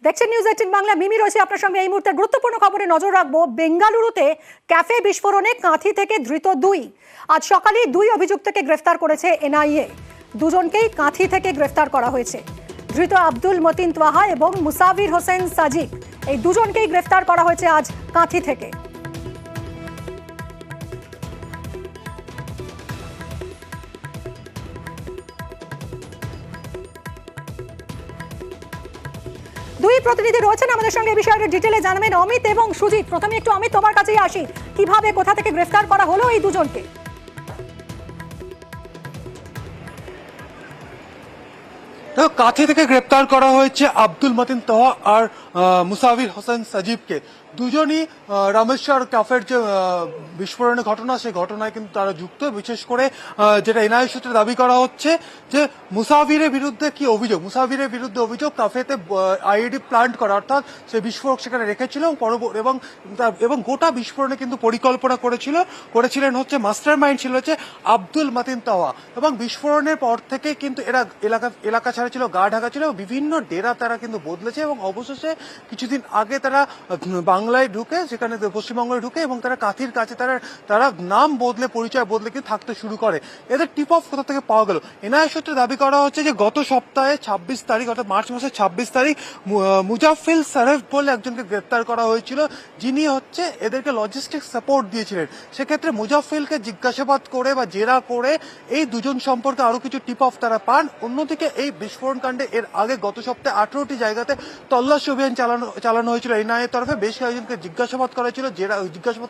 দেখছেন নিউজ 18 বাংলা। মিমি রয়েছে আপনার সঙ্গে। এই মুহূর্তে গুরুত্বপূর্ণ খবরে নজর রাখবো। বেঙ্গালুরুতে ক্যাফে বিস্ফোরণে কাঁথি থেকে ধৃত দুই। আজ সকালে দুই অভিযুক্তকে গ্রেফতার করেছে এনআইএ। দুজনকেই কাঁথি থেকে গ্রেফতার করা হয়েছে। ধৃত আব্দুল মতিন তোয়াহা এবং মুসাফির হোসেন সাজিব, এই দুজনকেই গ্রেফতার করা হয়েছে আজ কাঁথি থেকে। দুই প্রতিনিধি রয়েছেন আমাদের সঙ্গে। এই বিষয়ে ডিটেলে জানাবেন অমিত এবং সুজিত। প্রথমে একটু অমিত, তোমার কাছেই আসি। কিভাবে, কোথা থেকে গ্রেফতার করা হলো এই দুজনকে? কাঁথি থেকে গ্রেপ্তার করা হয়েছে আব্দুল মতিন তোহা আর মুসাফির হোসেন সাজিবকে। দুজনই রামেশ্বর ক্যাফের যে বিস্ফোরণের ঘটনা, সেই ঘটনায় কিন্তু তারা যুক্ত। বিশেষ করে যেটা এনআইএ সূত্রে দাবি করা হচ্ছে যে মুসাফিরের বিরুদ্ধে কি অভিযোগ, মুসাফিরের বিরুদ্ধে অভিযোগ কাফেতে আইইডি প্লান্ট করা, অর্থাৎ সেই বিস্ফোরক সেখানে রেখেছিল এবং গোটা বিস্ফোরণে কিন্তু পরিকল্পনা করেছিলেন হচ্ছে মাস্টার মাইন্ড ছিল হচ্ছে আব্দুল মতিন তোহা। এবং বিস্ফোরণের পর থেকে কিন্তু এরা এলাকা ছাড়া ছিল, গা ঢাকা ছিল, বিভিন্ন ডেরা তারা কিন্তু বদলেছে এবং অবশেষে কিছুদিন আগে তারা বাংলায় ঢুকে, সেখানে পশ্চিমবঙ্গে ঢুকে এবং তারা কাঁথির কাছে তারা নাম বদলে, পরিচয় বদলে কিন্তু থাকতে শুরু করে। এদের টিপ অফ কোথা থেকে পাওয়া গেল? এনআইএ সূত্রে দাবি করা হচ্ছে যে গত সপ্তাহে 26 তারিখ, অর্থাৎ মার্চ মাসের 26 তারিখ মুজাফিল সারেফ বলে একজনকে গ্রেপ্তার করা হয়েছিল, যিনি হচ্ছে এদেরকে লজিস্টিক সাপোর্ট দিয়েছিলেন। সেক্ষেত্রে মুজাফিলকে জিজ্ঞাসাবাদ করে বা জেরা করে এই দুজন সম্পর্কে আরো কিছু টিপ অফ তারা পান। অন্যদিকে এই বিস্ফোরণ কাণ্ডে এর আগে গত সপ্তাহে 18টি জায়গাতে তল্লাশি অভিযান চালানো হয়েছিল এনআইএ তরফে। বেশ কয়েকজনকে জিজ্ঞাসাবাদ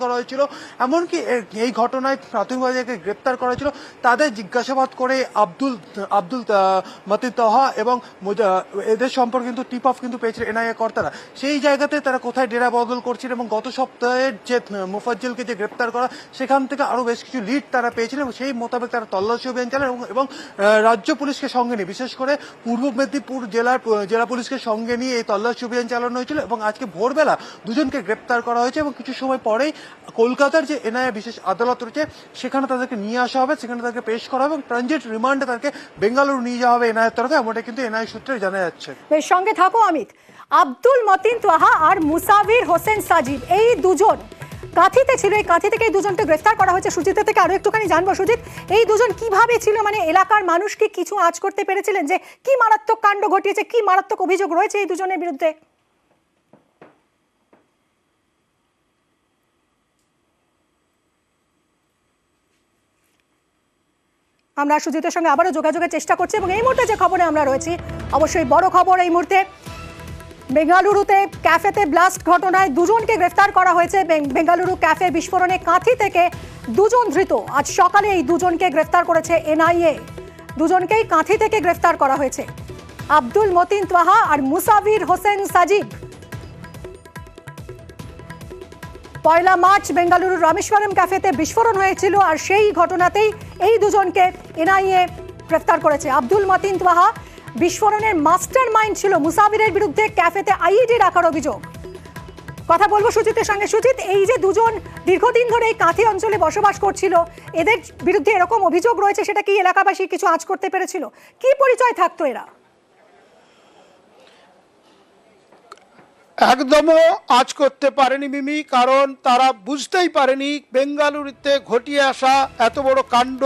করা হয়েছিল। এমনকি এই ঘটনায় প্রাথমিকভাবে গ্রেপ্তার করা হয়েছিল, তাদের জিজ্ঞাসাবাদ করে আব্দুল মতিন তোহা এবং এদের সম্পর্কে কিন্তু টিপ অফ কিন্তু পেয়েছিল এনআইএ কর্তারা। সেই জায়গাতে তারা কোথায় ডেরা বদল করছিল এবং গত সপ্তাহে যে মুফাজ্জলকে যে গ্রেপ্তার করা, সেখান থেকে আরো বেশ কিছু লিড তারা পেয়েছিলেন এবং সেই মোতাবেক তারা তল্লাশি অভিযান চালান এবং রাজ্য পুলিশকে সঙ্গে নিয়ে, বিশেষ করে পূর্ব মেদিনীপুর জেলা পুলিশকে সঙ্গে নিয়ে এই তল্লাশি অভিযান চালানো হয়েছিল এবং আজকে ভোরবেলা দুজনকে গ্রেপ্তার করা হয়েছে এবং কিছু সময় পরেই কলকাতার যে এনআইএ বিশেষ আদালত রয়েছে সেখানে তাদেরকে নিয়ে আসা হবে, সেখানে তাদেরকে পেশ করা হবে এবং ট্রানজিট রিমান্ডে তাদেরকে বেঙ্গালুরু নিয়ে যাওয়া হবে এনআইএর তরফে। এমনটা কিন্তু এনআইএ সূত্রে জানা যাচ্ছে। এর সঙ্গে থাকো অমিত। আব্দুল মতিন তোহা আর মুসাফির হোসেন সাজিব, এই দুজন কাঁথিতে ছিল। এই কাঁথি থেকে এই দুজনকে গ্রেফতার করা হয়েছে। সুজিতের থেকে আরো একটুখানি জানবো। সুজিত, এই দুজন কিভাবে ছিল? মানে এলাকার মানুষ কি কিছু আঁচ করতে পেরেছিলেন যে কি মারাত্মক কাণ্ড ঘটিয়েছে, কি মারাত্মক অভিযোগ রয়েছে এই দুজনের বিরুদ্ধে? আমরা সুজিতের সঙ্গে আবারও যোগাযোগের চেষ্টা করছি এবং এই মুহূর্তে যে খবরে আমরা রয়েছি, অবশ্যই বড় খবর এই মুহূর্তে। বেঙ্গালুরুতে ক্যাফেতে ব্লাস্ট ঘটনায় দুজনকে গ্রেফতার করা হয়েছে। বেঙ্গালুরু ক্যাফে বিস্ফোরণে কাঁথি থেকে দুজন ধৃত। আজ সকালে এই দুজনকে গ্রেফতার করেছে এনআইএ। দুজনকেই কাঁথি থেকে গ্রেফতার করা হয়েছে, আব্দুল মতিন তোহা আর মুসাফির হোসেন সাজিব। পয়লা মার্চ বেঙ্গালুরুর রামেশ্বরম ক্যাফেতে বিস্ফোরণ হয়েছিল আর সেই ঘটনাতেই এই দুজনকে এনআইএ গ্রেফতার করেছে। আব্দুল মতিন তোহা বিস্ফোরণের মাস্টার মাইন্ড ছিল। মুসাফিরের বিরুদ্ধে ক্যাফেতে আইইডি রাখার অভিযোগ। কথা বলবো সুজিতের সঙ্গে। সুজিত, এই যে দুজন দীর্ঘদিন ধরে এই কাঁথি অঞ্চলে বসবাস করছিল, এদের বিরুদ্ধে এরকম অভিযোগ রয়েছে, সেটা কি এলাকাবাসী কিছু আঁচ করতে পেরেছিল? কি পরিচয় থাকতো এরা? একদমও আজ করতে পারেনি মিমি, কারণ তারা বুঝতেই পারেনি বেঙ্গালুরুতে ঘটিয়ে আসা এত বড় কাণ্ড।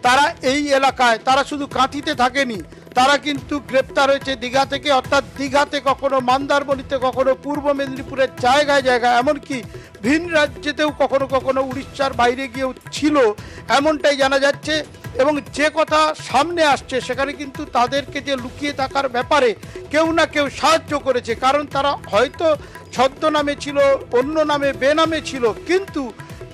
তারা এই এলাকায়, তারা শুধু কাঁথিতে থাকেনি, তারা কিন্তু গ্রেপ্তার হয়েছে দীঘা থেকে, অর্থাৎ দীঘাতে, কখনো মন্দারমণিতে, কখনো পূর্ব মেদিনীপুরের জায়গায় এমনকি ভিন রাজ্যেতেও কখনো উড়িষ্যার বাইরে গিয়েও ছিল, এমনটাই জানা যাচ্ছে। এবং যে কথা সামনে আসছে সেখানে কিন্তু তাদেরকে যে লুকিয়ে থাকার ব্যাপারে কেউ না কেউ সাহায্য করেছে, কারণ তারা হয়তো ছদ্মনামে ছিল, অন্য নামে বেনামে ছিল, কিন্তু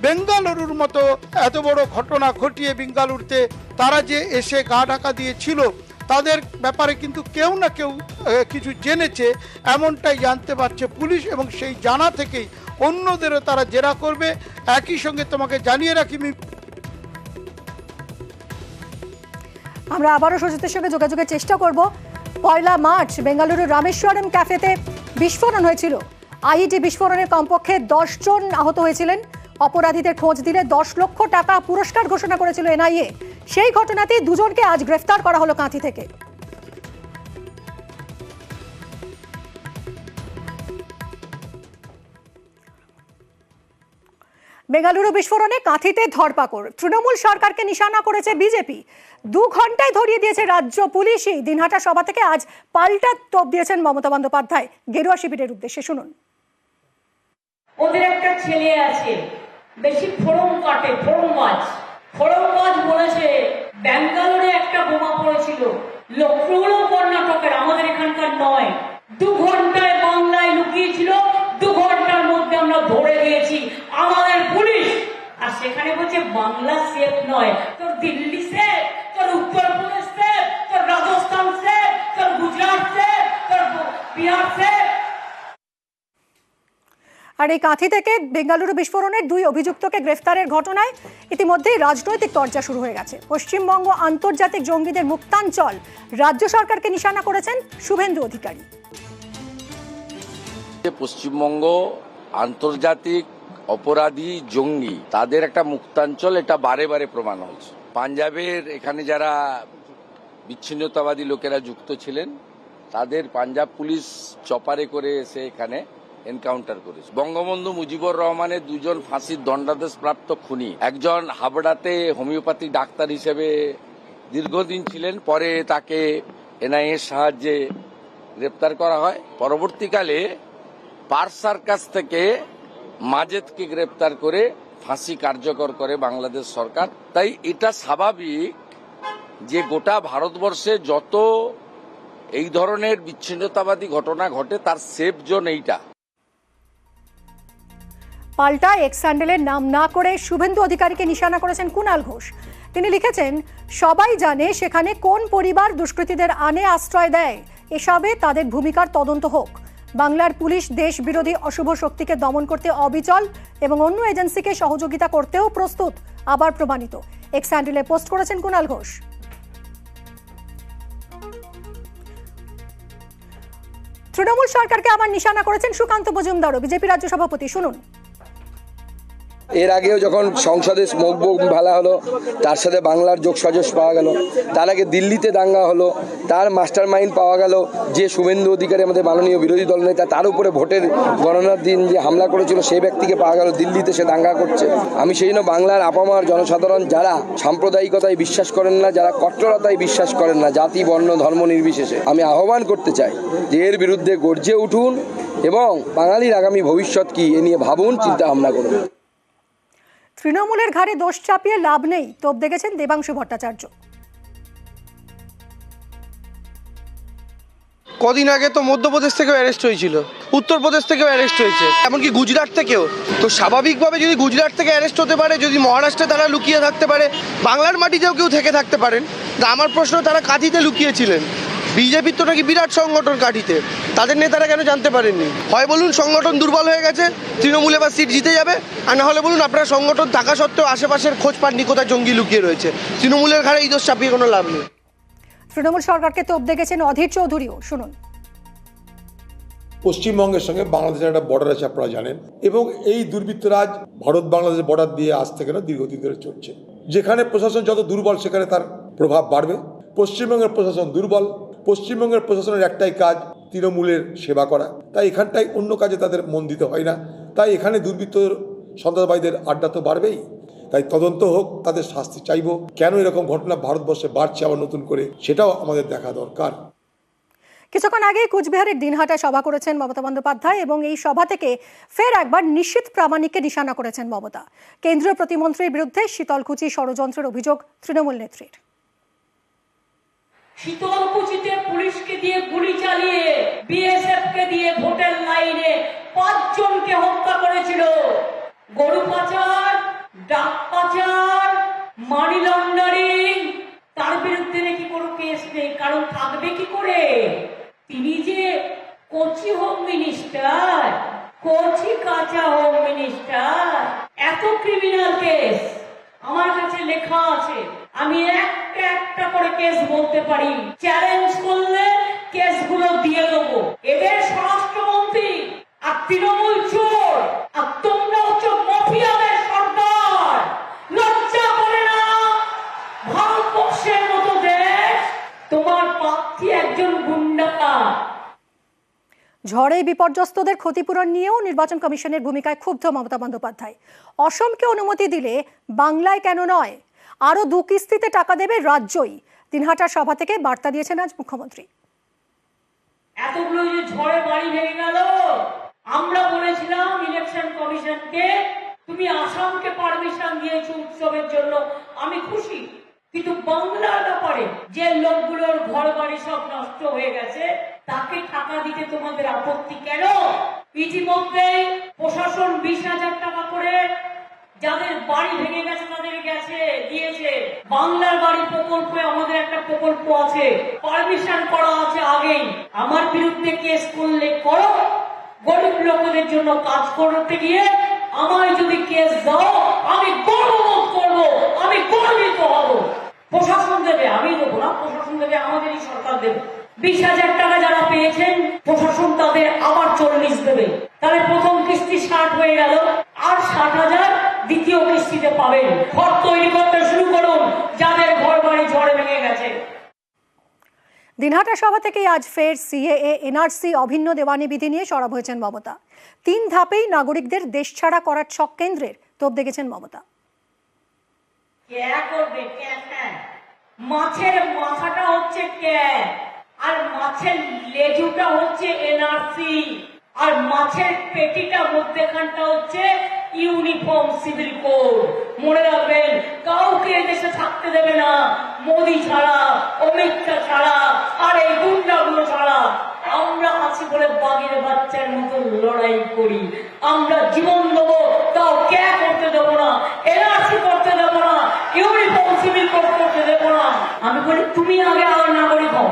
বেঙ্গালুরুর মতো এত বড় ঘটনা ঘটিয়ে বেঙ্গালুরুতে তারা যে এসে গা ঢাকা দিয়েছিল, তাদের ব্যাপারে কিন্তু কেউ না কেউ কিছু জেনেছে, এমনটাই জানতে পারছে পুলিশ এবং সেই জানা থেকেই অন্যদেরও তারা জেরা করবে। একই সঙ্গে তোমাকে জানিয়ে রাখি, আমরা আবারও সুজিতের সঙ্গে যোগাযোগের চেষ্টা করব। পয়লা মার্চ বেঙ্গালুরুর রামেশ্বরম ক্যাফেতে বিস্ফোরণ হয়েছিল। আইইডি বিস্ফোরণে কমপক্ষে 10 জন আহত হয়েছিলেন। অপরাধীদের খোঁজ দিলে 10 লক্ষ টাকা পুরস্কার ঘোষণা করেছিল এনআইএ। সেই ঘটনাতেই দুজনকে আজ গ্রেফতার করা হলো কাঁথি থেকে। বেঙ্গালুরু বিস্ফোরণে কাঁথিতে ধরপাকড়, তৃণমূল সরকারকে নিশানা করেছে বিজেপি। 2 ঘন্টায় ধরিয়ে দিয়েছে রাজ্য পুলিশই। দিনহাটা সভা থেকে আজ পাল্টা তোপ দিয়েছেন মমতা বন্দ্যোপাধ্যায় গেরুয়া শিবিরের উদ্দেশ্যে। শুনুন। ওদের একটা ছেলে আছে, বেশি ফোড়ন কাটে, ফোড়নবাজ বলেছে ব্যাঙ্গালোরে একটা বোমা পড়েছিল, লোকগুলো কর্ণাটকের, আমাদের এখানকার নয়। 2 ঘন্টায় বাংলায় লুকিয়েছিল, 2 ঘন্টার মধ্যে আমরা ধরে দিয়েছি আমাদের পুলিশ। আর সেখানে বলছে বাংলা সেফ নয়, তোর দিল্লি সেফ, তোর উত্তরপ্রদেশ সেফ, তোর রাজস্থান সেফ, তোর গুজরাট সেফ, তোর বিহার সেফ। আর এই কাঁথি থেকে বেঙ্গালুরু বিস্ফোরণের 2 অভিযুক্তকে গ্রেফতারের ঘটনায় ইতিমধ্যেই রাজনৈতিক চর্চা শুরু হয়ে গেছে। পশ্চিমবঙ্গ আন্তর্জাতিক জঙ্গিদের মুক্তাঞ্চল, রাজ্য সরকারকে নিশানা করেছেন শুভেন্দু অধিকারী। পশ্চিমবঙ্গ আন্তর্জাতিক অপরাধী জঙ্গি, তাদের একটা মুক্তাঞ্চল, এটা বারে বারে প্রমাণ হয়েছে। পাঞ্জাবের এখানে যারা বিচ্ছিন্নতাবাদী লোকেরা যুক্ত ছিলেন, তাদের পাঞ্জাব পুলিশ চপারে করে এসে এখানে এনকাউন্টার করেছে। বঙ্গবন্ধু মুজিবুর রহমানের 2 জন ফাঁসির দণ্ডাদেশ প্রাপ্ত খুনি, একজন হাবড়াতে হোমিওপ্যাথি ডাক্তার হিসেবে দীর্ঘদিন ছিলেন, পরে তাকে এনআইএর সাহায্যে গ্রেপ্তার করা হয়। পরবর্তীকালে পার্ক সার্কাস থেকে মাজেদকে গ্রেপ্তার করে ফাঁসি কার্যকর করে বাংলাদেশ সরকার। তাই এটা স্বাভাবিক যে গোটা ভারতবর্ষে যত এই ধরনের বিচ্ছিন্নতাবাদী ঘটনা ঘটে তার সেফ জোন এইটা। পাল্টা এক্স হ্যান্ডেলের নাম না করে শুভেন্দু অধিকারীকে নিশানা করেছেন কুণাল ঘোষ। তিনি লিখেছেন, সবাই জানে সেখানে কোন পরিবার দুষ্কৃতীদের আনে আশ্রয় দেয়, এসবে তাদের ভূমিকার তদন্ত হোক। বাংলার পুলিশ দেশ বিরোধী অশুভ শক্তিকে দমন করতে অবিচল এবং অন্য এজেন্সিকে সহযোগিতা করতেও প্রস্তুত, আবার প্রমাণিত। এক্স হ্যান্ডেলে পোস্ট করেছেন কুণাল ঘোষ। তৃণমূল সরকারকে আবার নিশানা করেছেন সুকান্ত মজুমদারও, বিজেপি রাজ্য সভাপতি। শুনুন। এর আগেও যখন সংসদে স্মোক বোম ফেলা হলো, তার সাথে বাংলার যোগসাজশ পাওয়া গেল। তার আগে দিল্লিতে দাঙ্গা হলো, তার মাস্টার মাইন্ড পাওয়া গেল যে শুভেন্দু অধিকারী, আমাদের মাননীয় বিরোধী দলনেতা। তার উপরে ভোটের গণনার দিন যে হামলা করেছিল সেই ব্যক্তিকে পাওয়া গেল, দিল্লিতে সে দাঙ্গা করছে। আমি সেই জন্য বাংলার আপামার জনসাধারণ যারা সাম্প্রদায়িকতায় বিশ্বাস করেন না, যারা কট্টরতায় বিশ্বাস করেন না, জাতি বর্ণ ধর্ম নির্বিশেষে, আমি আহ্বান করতে চাই যে এর বিরুদ্ধে গর্জে উঠুন এবং বাঙালির আগামী ভবিষ্যৎ কি এ নিয়ে ভাবুন, চিন্তা ভাবনা করুন। তৃণমূলের ঘাড়ে দোষ চাপিয়ে লাভ নেই, তোপ দেখেছেন দেবাংশু ভট্টাচার্য। কদিন আগে তো মধ্যপ্রদেশ থেকেও অ্যারেস্ট হয়েছিল, উত্তরপ্রদেশ থেকেও অ্যারেস্ট হয়েছে, এমনকি গুজরাট থেকেও। তো স্বাভাবিকভাবে যদি গুজরাট থেকে অ্যারেস্ট হতে পারে, যদি মহারাষ্ট্রে তারা লুকিয়ে থাকতে পারে, বাংলার মাটিতেও কেউ থেকে থাকতে পারেন। আমার প্রশ্ন, তারা কাঁথিতে লুকিয়েছিলেন, বিজেপির তো নাকি বিরাট সংগঠন কাঁথিতে, তাদের নেতারা কেন জানতে পারেননি? হয় বলুন সংগঠন দুর্বল হয়ে গেছে, তৃণমূল এবার সিট জিতে যাবে, আর না হলে বলুন আপনারা সংগঠন থাকা সত্ত্বেও আশেপাশের খোঁজ পাননি কোথায় জঙ্গি লুকিয়ে রয়েছে। তৃণমূলের ঘাড়ে এই দোষ চাপিয়ে কোনো লাভ নেই। তৃণমূল সরকারকে তোপ দেখেছেন অধীর চৌধুরীও। শুনুন। পশ্চিমবঙ্গের সঙ্গে বাংলাদেশের একটা বর্ডার আছে, আপনারা জানেন, এবং এই দুর্বৃত্তরাজ ভারত বাংলাদেশ বর্ডার দিয়ে আজ থেকে না দীর্ঘদিন ধরে চলছে। যেখানে প্রশাসন যত দুর্বল সেখানে তার প্রভাব বাড়বে। পশ্চিমবঙ্গের প্রশাসন দুর্বল, পশ্চিমবঙ্গের প্রশাসনের একটাই কাজ তৃণমূলের সেবা করা, তাই এখানটাই অন্য কাজে তাদের মন দিতে হয় না। তাই এখানে দুর্বৃত্ত সন্ত্রাসবাদীদের আড্ডা তো বাড়বেই। তাই তদন্ত হোক, তাদের শাস্তি চাইব। কেন এরকম ঘটনা ভারতবর্ষে বাড়ছে আবার নতুন করে, সেটাও আমাদের দেখা দরকার। কিছুক্ষণ আগে কুচবিহারের দিনহাটায় সভা করেছেন মমতা বন্দ্যোপাধ্যায় এবং এই সভা থেকে ফের একবার নিশ্চিত প্রামাণিককে নিশানা করেছেন মমতা। কেন্দ্রীয় প্রতিমন্ত্রীর বিরুদ্ধে শীতলকুচি ষড়যন্ত্রের অভিযোগ তৃণমূল নেত্রীর। শীতলকুচিতে পুলিশকে দিয়ে গুলি চালিয়ে, বিএসএফ কে দিয়ে ভোটের লাইনে 5 জনকে হত্যা করেছিল। গরু পাচার, ডাক পাচার, মানি লন্ডারিং, তার বিরুদ্ধে নাকি কোনো কেস নেই। কারণ থাকবে কি করে? তিনি যে কোচি হোম মিনিস্টার, কোচি কাঁচা হোম মিনিস্টার। এত ক্রিমিনাল কেস আমার কাছে লেখা আছে, আমি একটা একটা করে কেস বলতে পারি। চ্যালেঞ্জ করলে কেসগুলো দিয়ে দেবো। এদের স্বরাষ্ট্রমন্ত্রী আর তৃণমূল চোর, আর তোমরা হচ্ছে মাফিয়াদের সর্দার। লজ্জা করে না? ভারতবর্ষের মতো দেশ, তোমার প্রার্থী একজন গুন্ডা। ঝড়ে বিপর্যস্তদের ক্ষতিপূরণ নিয়েও নির্বাচন কমিশনের ভূমিকায় ক্ষুব্ধ মমতা বন্দ্যোপাধ্যায়। অসমকে অনুমতি দিলে বাংলায় কেন নয়? আরো 2 কিস্তিতে টাকা দেবে রাজ্যই। দিনহাটার সভা থেকে বার্তা দিয়েছেন আজ মুখ্যমন্ত্রী। এতগুলো যে ঝড়ে বাড়ি ভেঙে গেল, আমরা বলেছিলাম ইলেকশন কমিশনকে, তুমি আসামকে পারমিশন দিয়েছো উৎসবের জন্য, আমি খুশি, কিন্তু বাংলার ব্যাপারে যে লোকগুলোর ঘর বাড়ি সব নষ্ট হয়ে গেছে তাকে টাকা দিতে তোমাদের আপত্তি কেন? ইতিমধ্যে প্রশাসন 20,000 টাকা করে যাদের বাড়ি ভেঙে গেছে তাদের দিয়েছে। বাংলার বাড়ি প্রকল্পে আমাদের একটা প্রকল্প আছে, পারমিশন করা আছে আগেই। আমার বিরুদ্ধে কেস করলে করো, গরিব লোকদের জন্য কাজ করতে গিয়ে আমায় যদি কেস দাও আমি গর্ববোধ করবো, আমি গর্বিত হব। প্রশাসন দেবে, আমি দেবো না, প্রশাসন দেবে, আমাদেরই সরকার দেবে। 20,000 টাকা যারা পেয়েছেন প্রশাসন তাদের আবার 40 দেবে। তাহলে প্রথম কিস্তি 60 হয়ে গেল, আর 60,000 দ্বিতীয় কিস্তিতে পাবেন। ঘর তৈরি করতে শুরু করুন যাদের ঘর বাড়ি ঝড়ে ভেঙে গেছে। দিনহাটা সভা থেকে আজ ফের সিএএ এনআরসি অভিন্ন দেওয়ানি বিধি নিয়ে সরব হয়েছেন মমতা। 3 ধাপেই নাগরিকদের দেশ ছাড়া করার ছক কেন্দ্রের তোপ দেখেছেন মমতা। মাছের মাথাটা হচ্ছে ক্যাব, আর মাছের লেজুটা হচ্ছে এনআরসি, আর মাছের পেটিটা মধ্যখানটা হচ্ছে ইউনিফর্ম সিভিল কোড। মনে রাখবেন, কাউকে দেশে থাকতে দেবে না মোদি ছাড়া, অমিত শাহ ছাড়া, আর এই গুন্ডাগুলো ছাড়া। আমরা আছি বলে বাঘের বাচ্চার মতো লড়াই করি, আমরা জীবন দেবো, তাও ক্যা করতে দেবো না, এনআরসি করতে দেবো না, ইউনিফর্ম সিভিল কোড করতে দেবো না। আমি বলি তুমি আগে নাগরিক হও।